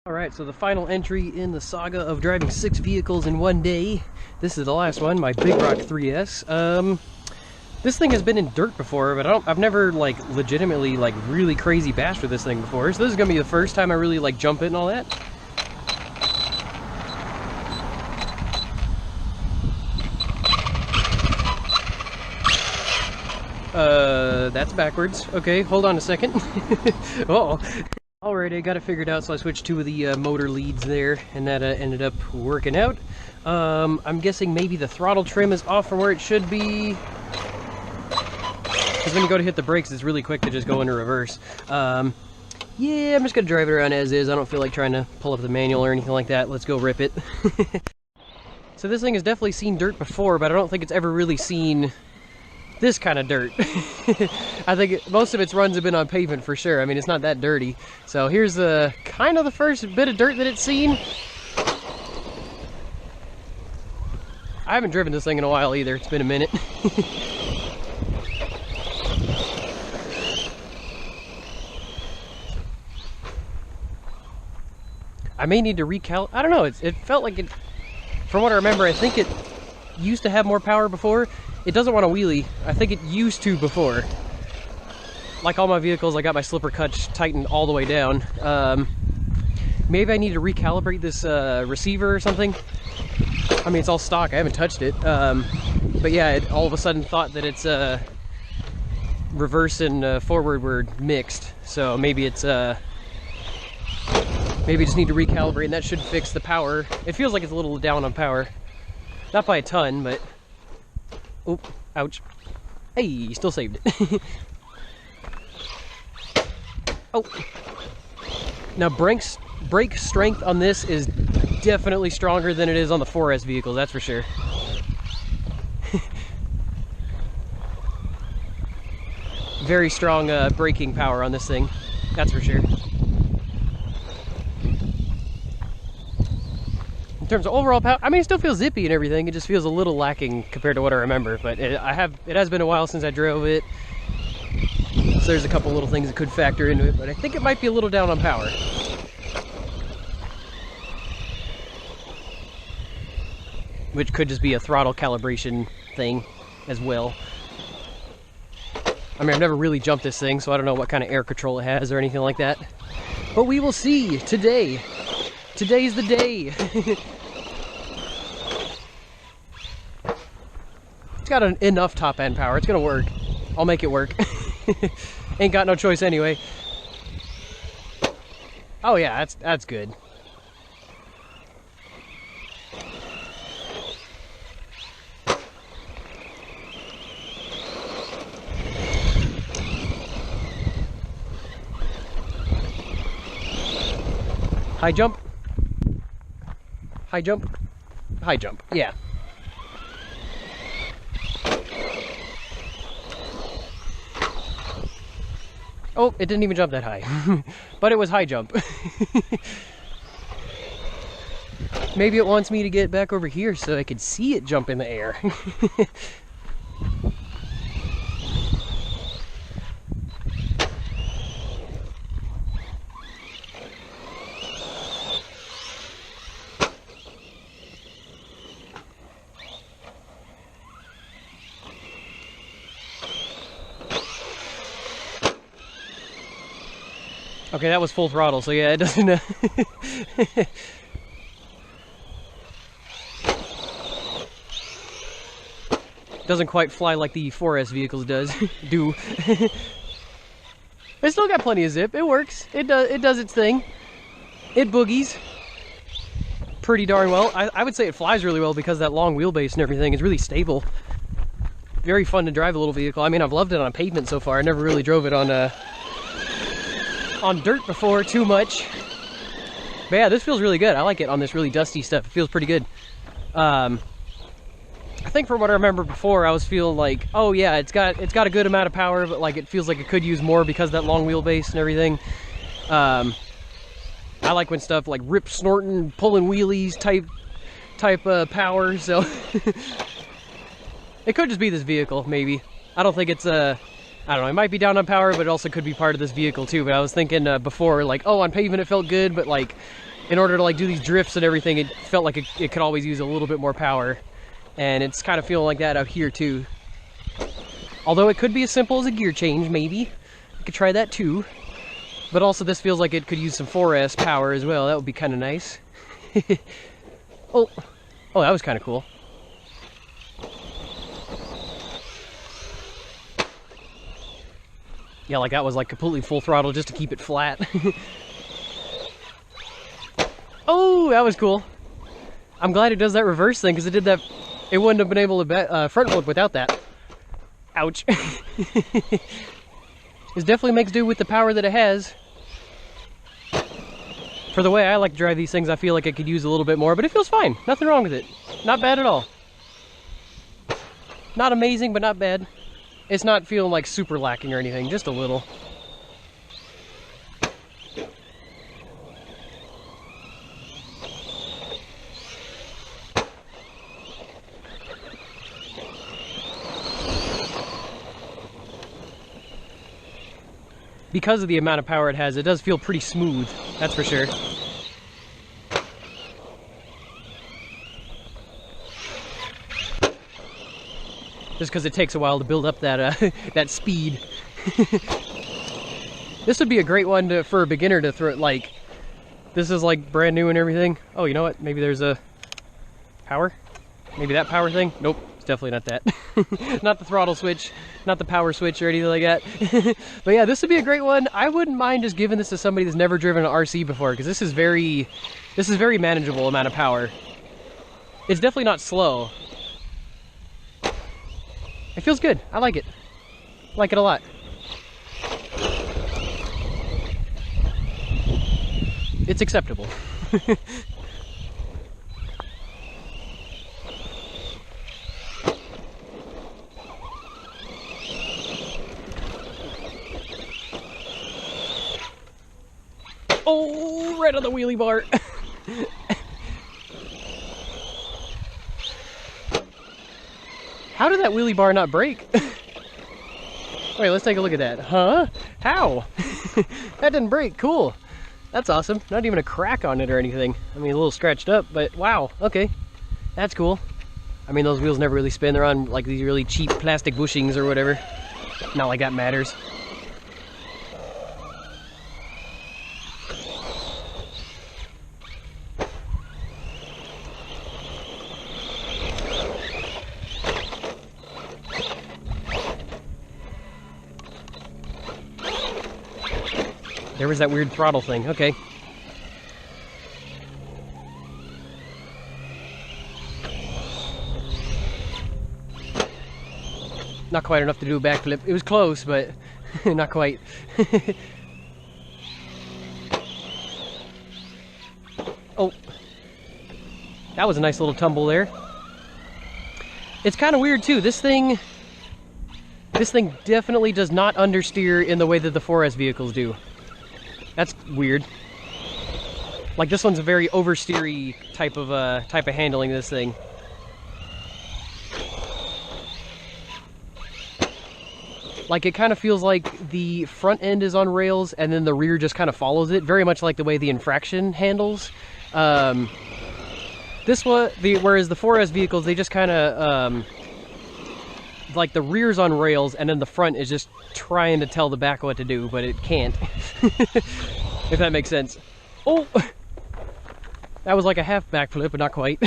Alright, so the final entry in the saga of driving 6 vehicles in one day. This is the last one, my Bigrock 3S. This thing has been in dirt before, but I've never, like, legitimately, like, really crazy bashed with this thing before. So this is gonna be the first time I really, like, jump it and all that. That's backwards. Okay, hold on a second. Uh-oh. Alright, I got it figured out, so I switched two of the motor leads there, and that ended up working out. I'm guessing maybe the throttle trim is off from where it should be. Because when you go to hit the brakes, it's really quick to just go into reverse. Yeah, I'm just gonna drive it around as is. I don't feel like trying to pull up the manual or anything like that. Let's go rip it. So this thing has definitely seen dirt before, but I don't think it's ever really seen this kind of dirt. I think most of its runs have been on pavement for sure. I mean, it's not that dirty. So here's kind of the first bit of dirt that it's seen. I haven't driven this thing in a while either. It's been a minute. I may need to recalibrate. I don't know. It felt like it, from what I remember, I think it used to have more power before. It doesn't want to wheelie. I think it used to before. Like all my vehicles, I got my slipper clutch tightened all the way down. Maybe I need to recalibrate this receiver or something. I mean, it's all stock. I haven't touched it. But yeah, it all of a sudden thought that it's reverse and forward were mixed. So maybe it's maybe just need to recalibrate, and that should fix the power. It feels like it's a little down on power. Not by a ton, but... Oh, ouch. Hey, still saved it. Oh. Now, brake strength on this is definitely stronger than it is on the 4S vehicles, that's for sure. Very strong braking power on this thing, that's for sure. In terms of overall power, I mean, it still feels zippy and everything. It just feels a little lacking compared to what I remember. But it has been a while since I drove it, so there's a couple little things that could factor into it. But I think it might be a little down on power. Which could just be a throttle calibration thing as well. I mean, I've never really jumped this thing, so I don't know what kind of air control it has or anything like that. But we will see today. Today's the day. It's got enough top end power. It's gonna work. I'll make it work. Ain't got no choice anyway. Oh yeah, that's good. High jump. High jump. High jump. Yeah. Oh, it didn't even jump that high. But it was high jump. Maybe it wants me to get back over here so I could see it jump in the air. Okay, that was full throttle, so yeah, it doesn't... doesn't quite fly like the 4S vehicles do. It's still got plenty of zip. It works. It does its thing. It boogies pretty darn well. I would say it flies really well because that long wheelbase and everything is really stable. Very fun to drive a little vehicle. I mean, I've loved it on pavement so far. I never really drove it on dirt before too much. But yeah, this feels really good. I like it on this really dusty stuff. It feels pretty good. I think from what I remember before, I was feeling like, oh yeah, it's got a good amount of power, but like it feels like it could use more because of that long wheelbase and everything. I like when stuff like rip snorting, pulling wheelies type power. So it could just be this vehicle, maybe. I don't think it's I don't know, it might be down on power, but it also could be part of this vehicle too. But I was thinking before, like, oh, on pavement it felt good, but like in order to like do these drifts and everything, it felt like it could always use a little bit more power. And it's kind of feeling like that out here too. Although it could be as simple as a gear change, maybe. I could try that too. But also this feels like it could use some 4S power as well. That would be kind of nice. Oh, that was kind of cool. Yeah, like that was like completely full throttle just to keep it flat. Oh, that was cool. I'm glad it does that reverse thing, because it did that. It wouldn't have been able to front load without that. Ouch. This definitely makes do with the power that it has. For the way I like to drive these things, I feel like I could use a little bit more, but it feels fine. Nothing wrong with it. Not bad at all. Not amazing, but not bad. It's not feeling like super lacking or anything, just a little. Because of the amount of power it has, it does feel pretty smooth, that's for sure. Just because it takes a while to build up that that speed. This would be a great one for a beginner to throw. Like, this is like brand new and everything. Oh, you know what? Maybe there's a power. Maybe that power thing. Nope, it's definitely not that. Not the throttle switch, not the power switch or anything like that. But yeah, this would be a great one. I wouldn't mind just giving this to somebody that's never driven an RC before, because this is very manageable amount of power. It's definitely not slow. It feels good. I like it. I like it a lot. It's acceptable. Oh, right on the wheelie bar. How did that wheelie bar not break? Wait, let's take a look at that. Huh? How? That didn't break. Cool. That's awesome. Not even a crack on it or anything. I mean, a little scratched up, but wow. Okay. That's cool. I mean, those wheels never really spin. They're on like these really cheap plastic bushings or whatever. Not like that matters. There was that weird throttle thing. Okay. Not quite enough to do a backflip. It was close, but not quite. Oh. That was a nice little tumble there. It's kind of weird too. This thing definitely does not understeer in the way that the 4S vehicles do. That's weird. Like, this one's a very oversteery type of handling this thing. Like, it kind of feels like the front end is on rails and then the rear just kind of follows it, very much like the way the Infraction handles. Whereas the 4S vehicles, they just kind of like the rear's on rails and then the front is just trying to tell the back what to do, but it can't. If that makes sense. Oh, that was like a half backflip, but not quite.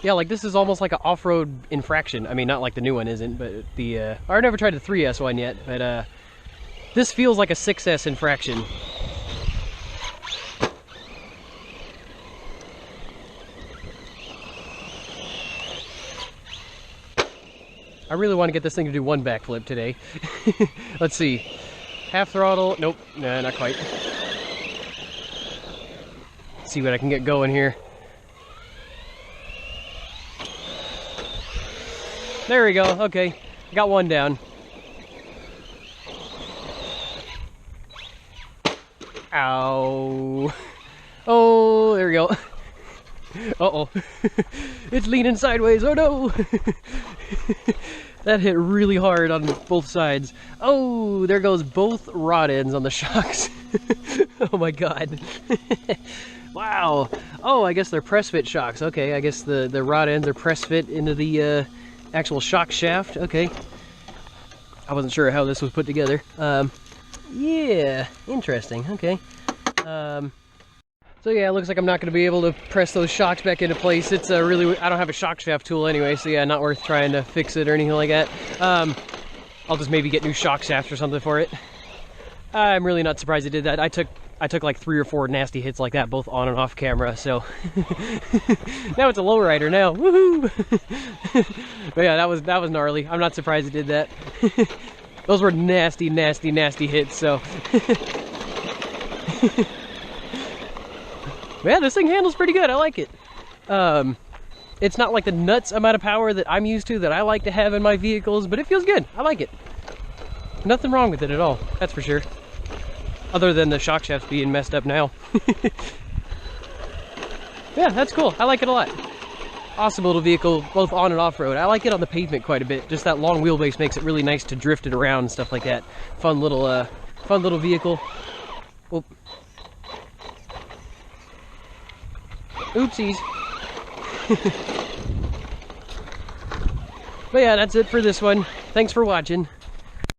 Yeah, like this is almost like an off-road Infraction. I mean, not like the new one isn't, but the I've never tried the 3S one yet, but this feels like a 6S Infraction. I really want to get this thing to do one backflip today. Let's see. Half throttle. Nope. Nah, not quite. Let's see what I can get going here. There we go. Okay. Got one down. Ow. Oh, there we go. Uh-oh. It's leaning sideways. Oh no! That hit really hard on both sides. Oh, there goes both rod ends on the shocks. Oh my god. Wow. Oh, I guess they're press fit shocks. Okay, I guess the rod ends are press fit into the actual shock shaft. Okay. I wasn't sure how this was put together. Yeah, interesting. Okay. So yeah, it looks like I'm not going to be able to press those shocks back into place. It's really, I don't have a shock shaft tool anyway, so yeah, not worth trying to fix it or anything like that. I'll just maybe get new shock shafts or something for it. I'm really not surprised I did that. I took like 3 or 4 nasty hits like that, both on and off camera, so. Now it's a lowrider now, woohoo! But yeah, that was gnarly. I'm not surprised it did that. Those were nasty, nasty, nasty hits, so. Yeah, this thing handles pretty good. I like it. It's not like the nuts amount of power that I'm used to, that I like to have in my vehicles, but it feels good. I like it. Nothing wrong with it at all, that's for sure. Other than the shock shafts being messed up now. Yeah, that's cool. I like it a lot. Awesome little vehicle, both on and off-road. I like it on the pavement quite a bit. Just that long wheelbase makes it really nice to drift it around and stuff like that. Fun little vehicle. Oh. Oopsies. But yeah, that's it for this one. Thanks for watching.